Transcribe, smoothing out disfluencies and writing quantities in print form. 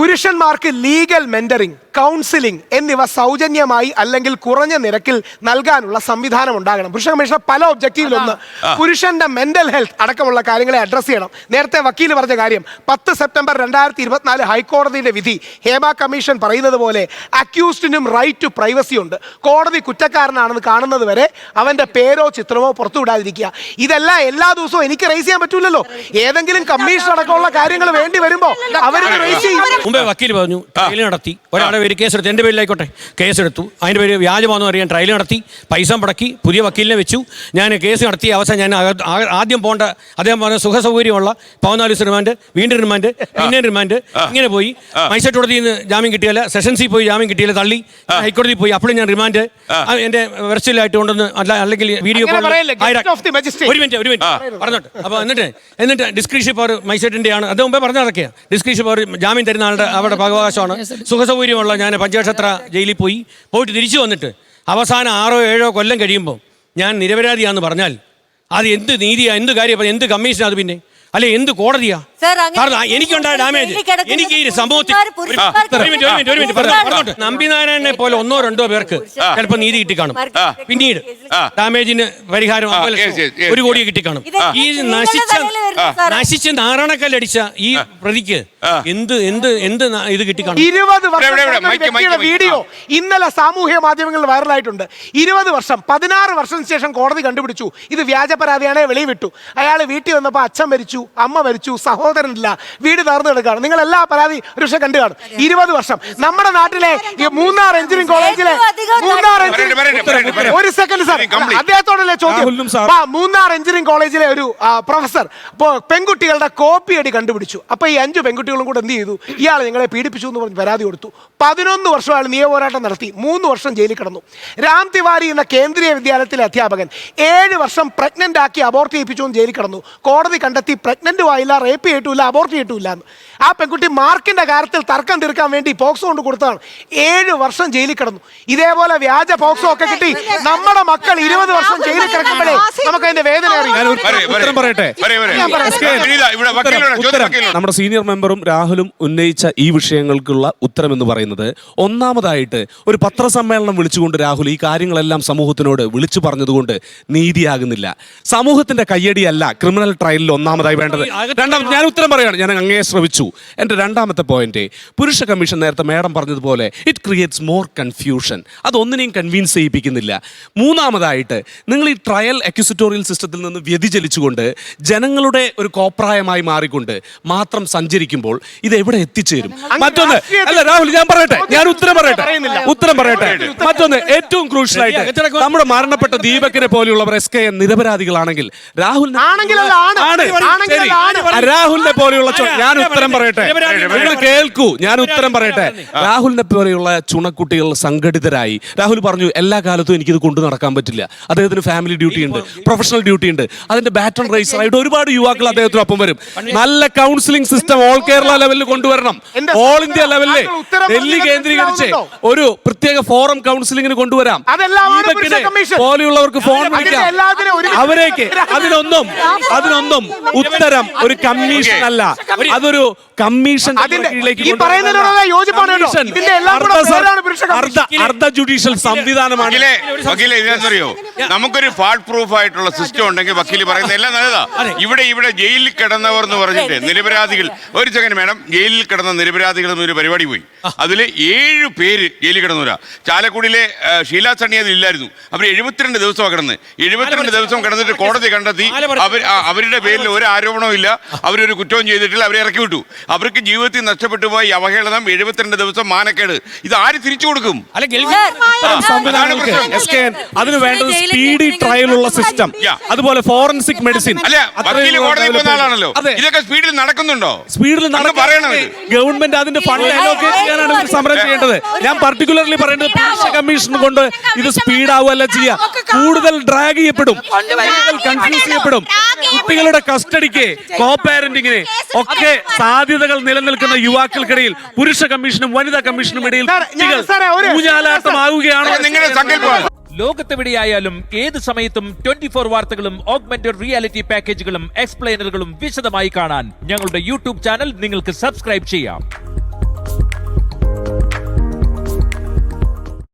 പുരുഷന്മാർക്ക് legal mentoring, counselling എന്നിവ സൗജന്യമായി അല്ലെങ്കിൽ കുറഞ്ഞ നിരക്കിൽ നൽകാനുള്ള സംവിധാനം ഉണ്ടാകണം. പുരുഷ കമ്മീഷണർ പല ഒബ്ജക്റ്റീവിലൊന്ന് പുരുഷന്റെ മെന്റൽ ഹെൽത്ത് അടക്കമുള്ള കാര്യങ്ങളെ അഡ്രസ് ചെയ്യണം. നേരത്തെ വക്കീൽ പറഞ്ഞ കാര്യം 10 സെപ്റ്റംബർ 2024 ഹൈക്കോടതിയുടെ വിധി ഹേമ കമ്മീഷൻ പറയുന്നത് പോലെ അക്യൂസ്ഡിനും റൈറ്റ് ടു പ്രൈവസി ഉണ്ട്. കോടതി കുറ്റക്കാരനാണെന്ന് കാണുന്നത് വരെ അവന്റെ പേരോ ചിത്രമോ പുറത്തുവിടാതിരിക്കുക. ഇതെല്ലാം എല്ലാ ദിവസവും എനിക്ക് റേസ് ചെയ്യാൻ പറ്റൂലല്ലോ. ഏതെങ്കിലും കമ്മീഷൻ അടക്കമുള്ള കാര്യങ്ങൾ വേണ്ടി വരുമ്പോ അവർക്ക് റേസ് ചെയ്യും. മുമ്പേ വക്കീൽ പറഞ്ഞു ട്രയൽ നടത്തി, ഒരാളുടെ പേര് കേസെടുത്തു, എൻ്റെ പേരിലായിക്കോട്ടെ കേസെടുത്തു, അതിൻ്റെ പേര് വ്യാജമാണെന്ന് അറിയാൻ ട്രയൽ നടത്തി, പൈസ മുടക്കി, പുതിയ വക്കീലിനെ വെച്ചു, ഞാൻ കേസ് നടത്തി. അവസാനം ഞാൻ ആദ്യം പോകേണ്ട അദ്ദേഹം പറഞ്ഞ സുഖസൗകര്യമുള്ള 14 ദിവസം റിമാൻഡ്, വീണ്ടും റിമാൻഡ്, പിന്നെ റിമാൻഡ്, ഇങ്ങനെ പോയി. മജിസ്ട്രേറ്റ് കോടതിയിൽ നിന്ന് ജാമ്യം കിട്ടിയാല, സെഷൻസിൽ പോയി ജാമ്യം കിട്ടിയാല, തള്ളി, ഹൈക്കോടതിയിൽ പോയി, അപ്പോഴും ഞാൻ റിമാൻഡ് എൻ്റെ വെർച്വലായിട്ട് കൊണ്ടുവന്ന് അല്ലെങ്കിൽ വീഡിയോ കോൾ ഒരു മിനിറ്റ് പറഞ്ഞോട്ടെ. അപ്പോൾ എന്നിട്ട് ഡിസ്ക്രിപ്ഷൻ പവർ മജിസ്ട്രേറ്റിൻ്റെ ആണ്. അത് മുമ്പേ പറഞ്ഞ നടക്കുക. ഡിസ്ക്രിപ്ഷൻ പവർ ജാമ്യം തരുന്ന ആളുടെ അവരുടെ അവകാശമാണ്. സുഖസൗകര്യമുള്ള ഞാൻ പഞ്ചനക്ഷത്ര ജയിലിൽ പോയിട്ട് തിരിച്ചു വന്നിട്ട് അവസാനം 6 or 7 കൊല്ലം കഴിയുമ്പോൾ ഞാൻ നിരപരാധിയാണെന്ന് പറഞ്ഞാൽ അത് എന്ത് നീതിയാ, എന്ത് കാര്യം, എന്ത് കമ്മീഷനാ അത്? പിന്നെ അല്ലെ എന്ത് കോടതിയാ? എനിക്കുണ്ടായ ഡാമേജ് എനിക്ക് ഈ സമൂഹത്തിൽ നമ്പിനാരായണനെ പോലെ 1 or 2 പേർക്ക് ചിലപ്പോൾ നീതി കിട്ടിക്കാണും. പിന്നീട് ഡാമേജിന് പരിഹാരം 1 കോടി കിട്ടിക്കാണും. ഈ നശിച്ച് നാരായണക്കല്ലടിച്ച ഈ പ്രതിക്ക് എന്ത് ഇത് കിട്ടിക്കാണും? 20 വർഷം വീഡിയോ ഇന്നലെ സാമൂഹ്യ മാധ്യമങ്ങളിൽ വൈറലായിട്ടുണ്ട്. 20 വർഷം 16 വർഷത്തിന് ശേഷം കോടതി കണ്ടുപിടിച്ചു ഇത് വ്യാജ പരാതിയാണെ വെളിവിട്ടു. അയാൾ വീട്ടിൽ വന്നപ്പോൾ അച്ഛൻ മരിച്ചു, അമ്മ മരിച്ചു, സഹോദരനില്ല, വീട് തകർന്നു കിടക്കുകയാണ്. നിങ്ങൾ എല്ലാ പരാതി ഒരു പക്ഷെ കണ്ടു കാണും. 20 വർഷം നമ്മുടെ നാട്ടിലെ മൂന്നാർ എഞ്ചിനീയറിംഗ് കോളേജിലെ ഒരു സെക്കൻഡ് സാർ, അദ്ദേഹത്തോടല്ലേ ചോദ്യം. മൂന്നാർ എഞ്ചിനീയറിംഗ് കോളേജിലെ ഒരു പ്രൊഫസർ പെൺകുട്ടികളുടെ കോപ്പി അടി കണ്ടുപിടിച്ചു. അപ്പൊ ഈ 5 പെൺകുട്ടികളും കൂടെ എന്ത് ചെയ്തു? ഇയാൾ നിങ്ങളെ പീഡിപ്പിച്ചു എന്ന് പറഞ്ഞ് പരാതി കൊടുത്തു. 11 വർഷം അയാൾ നിയമപോരാട്ടം നടത്തി, 3 വർഷം ജയിലിൽ കിടന്നു. രാം തിവാരി എന്ന കേന്ദ്രീയ വിദ്യാലയത്തിലെ അധ്യാപകൻ 7 വർഷം പ്രഗ്നന്റ് ആക്കി അബോർട്ട് ചെയ്യിപ്പിച്ചു എന്ന് ജയിലിൽ കിടന്നു. കോടതി കണ്ടെത്തി പ്രഗ്നന്റും ആയില്ല, റേപ്പ് ചെയ്തിട്ടില്ല, അബോർട്ട് ചെയ്തിട്ടില്ല എന്ന്. ആ പെൺകുട്ടി മാർക്കിന്റെ കാര്യത്തിൽ തർക്കം തീർക്കാൻ വേണ്ടി പോക്സോ കൊണ്ട് കൊടുത്തതാണ്. 7 വർഷം ജയിലിൽ കിടന്നു. ഇതേപോലെ വ്യാജ പോക്സോ ഒക്കെ കിട്ടി നമ്മുടെ മക്കൾ 20 വർഷം ജയിലിൽ കിടക്കുമ്പോഴേ നമുക്ക് അതിന്റെ വേദന അറിയാം. നമ്മുടെ സീനിയർ മെമ്പറും രാഹുലും ഉന്നയിച്ച ഈ വിഷയങ്ങൾക്കുള്ള ഉത്തരം എന്ന് പറയുന്നത്, ഒന്നാമതായിട്ട് ഒരു പത്രസമ്മേളനം വിളിച്ചുകൊണ്ട് രാഹുൽ ഈ കാര്യങ്ങളെല്ലാം സമൂഹത്തിനോട് വിളിച്ചു പറഞ്ഞതുകൊണ്ട് നീതിയാകുന്നില്ല. സമൂഹത്തിന്റെ കയ്യടിയല്ല ക്രിമിനൽ ട്രയലിൽ ഒന്നാമതായി വേണ്ടത്. രണ്ടാമത് ഞാൻ ഉത്തരം പറയാണ്, ഞാൻ അങ്ങേ ശ്രമിച്ചു. എൻ്റെ രണ്ടാമത്തെ പോയിന്റ്, പുരുഷ കമ്മീഷൻ നേരത്തെ മേഡം പറഞ്ഞതുപോലെ ഇറ്റ് ക്രിയേറ്റ്സ് മോർ കൺഫ്യൂഷൻ. അതൊന്നിനെയും കൺവിൻസ് ചെയ്യിപ്പിക്കുന്നില്ല. മൂന്നാമതായിട്ട് നിങ്ങൾ ഈ ട്രയൽ അക്യൂസിറ്റോറിയൽ സിസ്റ്റത്തിൽ നിന്ന് വ്യതിചലിച്ചുകൊണ്ട് ജനങ്ങളുടെ ഒരു കോപ്രായമായി മാറിക്കൊണ്ട് മാത്രം സഞ്ചരിക്കുമ്പോൾ ഇത് എവിടെ എത്തിച്ചേരും? മറ്റൊന്ന്, അല്ല രാഹുൽ ഞാൻ പറയട്ടെ, ഞാൻ ഉത്തരം പറയട്ടെ. മറ്റൊന്ന്, ഏറ്റവും ക്രൂഷ്യലായിട്ട് നമ്മുടെ മരണപ്പെട്ട ദീപകിനെ പോലെയുള്ളവർ SKN നിരപരാധികളാണെങ്കിൽ രാഹുലിനെ പോലെയുള്ള ഞാൻ ഉത്തരം പറയട്ടെ, നിങ്ങൾ കേൾക്കൂ, ഞാൻ ഉത്തരം പറയട്ടെ. രാഹുലിനെ പോലെയുള്ള ചുണക്കുട്ടികൾ സംഘടിതരായി, രാഹുൽ പറഞ്ഞു എല്ലാ കാലത്തും എനിക്കിത് കൊണ്ടു നടക്കാൻ പറ്റില്ല, അദ്ദേഹത്തിന് ഫാമിലി ഡ്യൂട്ടി ഉണ്ട്, പ്രൊഫഷണൽ ഡ്യൂട്ടി ഉണ്ട്, അതിന്റെ ബാറ്റൺ റേസർ ആയിട്ട് ഒരുപാട് യുവാക്കൾ അദ്ദേഹത്തിനൊപ്പം വരും. നല്ല കൗൺസിലിംഗ് സിസ്റ്റം ഓൾ കേരള ലെവലിൽ കൊണ്ടുവരണം. ഓൾ ഇന്ത്യ ലെവലിൽ ഡൽഹി കേന്ദ്രീകരിച്ച് ഒരു പ്രത്യേക ഫോറം കൗൺസിലിംഗിന് കൊണ്ടുവരാം. പോലെയുള്ളവർക്ക് ഫോൺ വിളിക്കാം. അവരേക്ക് അതിനൊന്നും ഉത്തരം ഒരു കമ്മീഷൻ അല്ല, അതൊരു കമ്മീഷൻ അർദ്ധ ജുഡീഷ്യൽ സംവിധാനമാണ്. നമുക്കൊരു ഫാൾട്ട് പ്രൂഫ് ആയിട്ടുള്ള സിസ്റ്റം ഉണ്ടെങ്കിൽ വക്കീൽ പറയുന്നത് എല്ലാം നല്ലതാ. ഇവിടെ ജയിലിൽ കിടന്നവർ എന്ന് പറഞ്ഞിട്ട് നിരപരാധികൾ, ഒരു സെക്കൻഡ് മേഡം, ജയിലിൽ കിടന്ന നിരപരാധികൾ എന്നൊരു പരിപാടി പോയി. അതിൽ 7 പേര് ജയിലിൽ കിടന്നവരാ. ചാലക്കുടിയിലെ ഷീലാ സണ്ണി അതിലില്ലായിരുന്നു. അവർ 72 ദിവസമാണ് കിടന്ന്. 72 ദിവസം കിടന്നിട്ട് കോടതി കണ്ടെത്തി അവരുടെ പേരിൽ ഒരു ആരോപണവും ഇല്ല, അവരൊരു കുറ്റവും ചെയ്തിട്ടില്ല, അവരെ ഇറക്കി വിട്ടു. അവർക്ക് ജീവിതത്തിൽ നഷ്ടപ്പെട്ടു പോയി അവഹേളനം, 72 ദിവസം മാനക്കേട്. ഇത് ആര് തിരിച്ചു കൊടുക്കും? അതിന് വേണ്ടത് സ്പീഡി ട്രയൽ ഉള്ള സിസ്റ്റം, അതുപോലെ ഫോറൻസിക് മെഡിസിൻ. ആളാണല്ലോ, ഇതൊക്കെ സ്പീഡിൽ നടക്കുന്നുണ്ടോ? സ്പീഡിൽ പറയണത് ഗവൺമെന്റ് അതിന്റെ ഫണ്ട് അലോക്കേറ്റ് ചെയ്യാനാണ് സമരം ചെയ്യേണ്ടത്. ഞാൻ പർട്ടിക്കുലർലി പറയേണ്ടത് പുരുഷ കമ്മീഷൻ കൊണ്ട് ഇത് സ്പീഡ് ആവുകയല്ല ചെയ്യുക, കൂടുതൽ ഡ്രാഗ് ചെയ്യപ്പെടും, കൺഫ്യൂസ് ചെയ്യപ്പെടും. കുട്ടികളുടെ കസ്റ്റഡിക്ക്, കോ പാരന്റിങ്ങിന് ഒക്കെ സാധ്യതകൾ നിലനിൽക്കുന്ന യുവാക്കൾക്കിടയിൽ പുരുഷ കമ്മീഷനും വനിതാ കമ്മീഷനും ഇടയിൽ ഊഞ്ഞാലാട്ടമാവുകയാണോ നിങ്ങളുടെ സങ്കല്പം? ലോകത്തെവിടെയായാലും ഏത് സമയത്തും 24 വാർത്തകളും ഓഗ്മെന്റഡ് റിയാലിറ്റി പാക്കേജുകളും എക്സ്പ്ലെയിനറുകളും വിശദമായി കാണാൻ ഞങ്ങളുടെ യൂട്യൂബ് ചാനൽ നിങ്ങൾക്ക് സബ്സ്ക്രൈബ് ചെയ്യാം.